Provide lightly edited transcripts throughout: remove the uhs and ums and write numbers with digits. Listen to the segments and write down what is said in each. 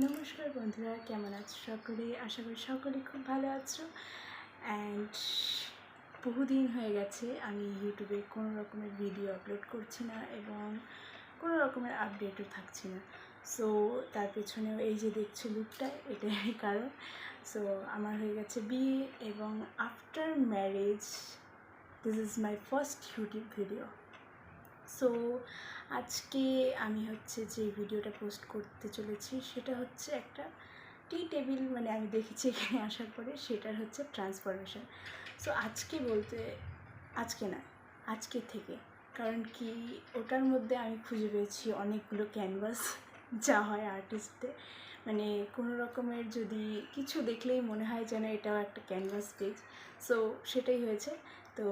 নমস্কার বন্ধুরা, কেমন আছো সকলে? আশা করি সকলে খুব ভালো আছো। অ্যান্ড বহুদিন হয়ে গেছে আমি ইউটিউবে কোনো রকমের ভিডিও আপলোড করছি না এবং কোনো রকমের আপডেটও থাকছি না। সো তার পেছনেও এই যে দেখছো লুকটা, এটাই কারণ। সো আমার হয়ে গেছে বিয়ে এবং after marriage this is my first YouTube video. So আজকে আমি যে ভিডিওটা পোস্ট করতে চলেছি সেটা হচ্ছে একটা টি টেবিল, মানে আমি দেখেছি এখানে আসার পরে সেটার হচ্ছে ট্রান্সফরমেশন। সো আজকে বলতে আজকে না, আজকে থেকে, কারণ কি ওটার মধ্যে আমি খুঁজে পেয়েছি অনেকগুলো ক্যানভাস। যা হয় আর্টিস্টদের, মানে কোনো রকমের যদি কিছু দেখলেই মনে হয় যেন এটাও একটা ক্যানভাস পেজ। সো সেটাই হয়েছে। তো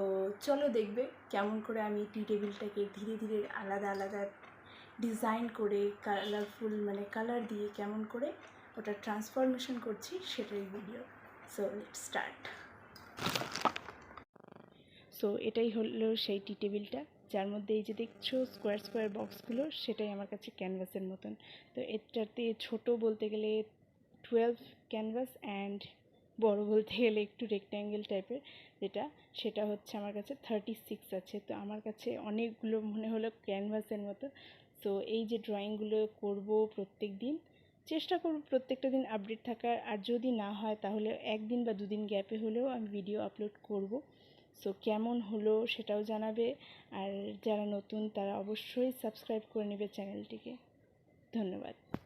চলো দেখবে কেমন করে আমি টি টেবিলটাকে ধীরে ধীরে আলাদা আলাদা ডিজাইন করে কালারফুল, মানে কালার দিয়ে কেমন করে ওটা ট্রান্সফরমেশন করছি সেটাই video. So let's start. So এটাই হলো সেই টি টেবিলটা, যার মধ্যে এই যে দেখছো স্কোয়ার স্কোয়ার বক্সগুলো, সেটাই আমার কাছে ক্যানভাসের মতন। তো এটাতে ছোট বলতে গেলে 12 ক্যানভাস, অ্যান্ড বড় বলতে গেলে একটু রেক্ট্যাঙ্গেল টাইপের যেটা, সেটা হচ্ছে আমার কাছে 36 আছে। তো আমার কাছে অনেকগুলো মনে হলো ক্যানভাসের মতো। সো এই যে ড্রয়িংগুলো করব প্রত্যেক দিন, চেষ্টা করব প্রত্যেকটা দিন আপডেট থাকার, আর যদি না হয় তাহলে একদিন বা দুদিন গ্যাপে হলেও আমি ভিডিও আপলোড করব। সো কেমন হলো সেটাও জানাবে, আর যারা নতুন তারা অবশ্যই সাবস্ক্রাইব করে নেবে চ্যানেলটিকে। ধন্যবাদ।